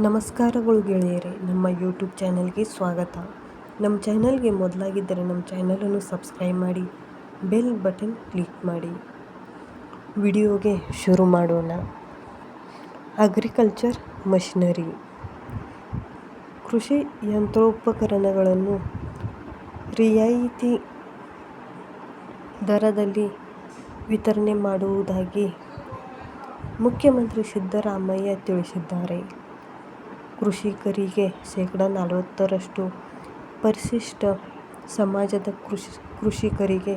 ನಮಸ್ಕಾರಗಳು ಗೆಳೆಯರೇ, ನಮ್ಮ ಯೂಟ್ಯೂಬ್ ಚಾನಲ್ಗೆ ಸ್ವಾಗತ. ನಮ್ಮ ಚಾನಲ್ಗೆ ಮೊದಲಾಗಿದ್ದರೆ ನಮ್ಮ ಚಾನಲನ್ನು ಸಬ್ಸ್ಕ್ರೈಬ್ ಮಾಡಿ, ಬೆಲ್ ಬಟನ್ ಕ್ಲಿಕ್ ಮಾಡಿ. ವಿಡಿಯೋಗೆ ಶುರು ಮಾಡೋಣ. ಅಗ್ರಿಕಲ್ಚರ್ ಮಷಿನರಿ, ಕೃಷಿ ಯಂತ್ರೋಪಕರಣಗಳನ್ನು ರಿಯಾಯಿತಿ ದರದಲ್ಲಿ ವಿತರಣೆ ಮಾಡುವುದಾಗಿ ಮುಖ್ಯಮಂತ್ರಿ ಸಿದ್ದರಾಮಯ್ಯ ತಿಳಿಸಿದ್ದಾರೆ. ಕೃಷಿಕರಿಗೆ ಶೇಕಡಾ 40% ಪರಿಶಿಷ್ಟ ಸಮಾಜದ ಕೃಷಿಕರಿಗೆ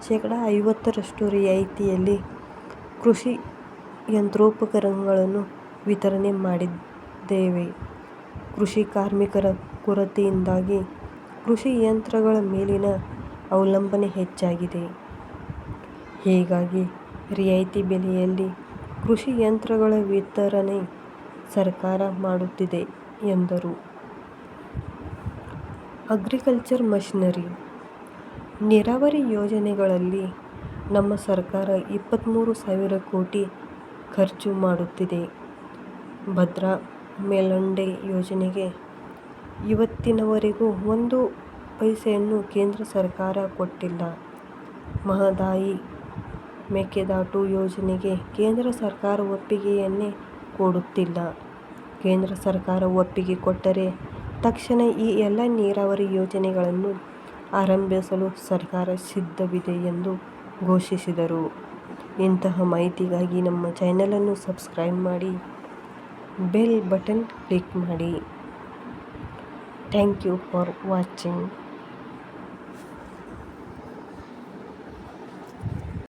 ಶೇಕಡಾ 50% ರಿಯಾಯಿತಿಯಲ್ಲಿ ಕೃಷಿ ಯಂತ್ರೋಪಕರಣಗಳನ್ನು ವಿತರಣೆ ಮಾಡಿದ್ದೇವೆ. ಕೃಷಿ ಕಾರ್ಮಿಕರ ಕೊರತೆಯಿಂದಾಗಿ ಕೃಷಿ ಯಂತ್ರಗಳ ಮೇಲಿನ ಅವಲಂಬನೆ ಹೆಚ್ಚಾಗಿದೆ. ಹೀಗಾಗಿ ರಿಯಾಯಿತಿ ಬೆಲೆಯಲ್ಲಿ ಕೃಷಿ ಯಂತ್ರಗಳ ವಿತರಣೆ ಸರ್ಕಾರ ಮಾಡುತ್ತಿದೆ ಎಂದರು. ಅಗ್ರಿಕಲ್ಚರ್ ಮಷಿನರಿ, ನೀರಾವರಿ ಯೋಜನೆಗಳಲ್ಲಿ ನಮ್ಮ ಸರ್ಕಾರ 23,000 ಕೋಟಿ ಖರ್ಚು ಮಾಡುತ್ತಿದೆ. ಭದ್ರಾ ಮೇಲ್ದಂಡೆ ಯೋಜನೆಗೆ ಇವತ್ತಿನವರೆಗೂ 1 ಪೈಸೆಯನ್ನು ಕೇಂದ್ರ ಸರ್ಕಾರ ಕೊಟ್ಟಿಲ್ಲ. ಮಹದಾಯಿ ಮೇಕೆದಾಟು ಯೋಜನೆಗೆ ಕೇಂದ್ರ ಸರ್ಕಾರ ಒಪ್ಪಿಗೆಯನ್ನೇ ಕೊಡುತ್ತಿಲ್ಲ. ಕೇಂದ್ರ ಸರ್ಕಾರ ಒಪ್ಪಿಗೆ ಕೊಟ್ಟರೆ ತಕ್ಷಣ ಈ ಎಲ್ಲ ನೀರಾವರಿ ಯೋಜನೆಗಳನ್ನು ಆರಂಭಿಸಲು ಸರ್ಕಾರ ಸಿದ್ಧವಿದೆ ಎಂದು ಘೋಷಿಸಿದರು. ಇಂತಹ ಮಾಹಿತಿಗಾಗಿ ನಮ್ಮ ಚಾನಲನ್ನು ಸಬ್ಸ್ಕ್ರೈಬ್ ಮಾಡಿ, ಬೆಲ್ ಬಟನ್ ಕ್ಲಿಕ್ ಮಾಡಿ. Thank you for watching.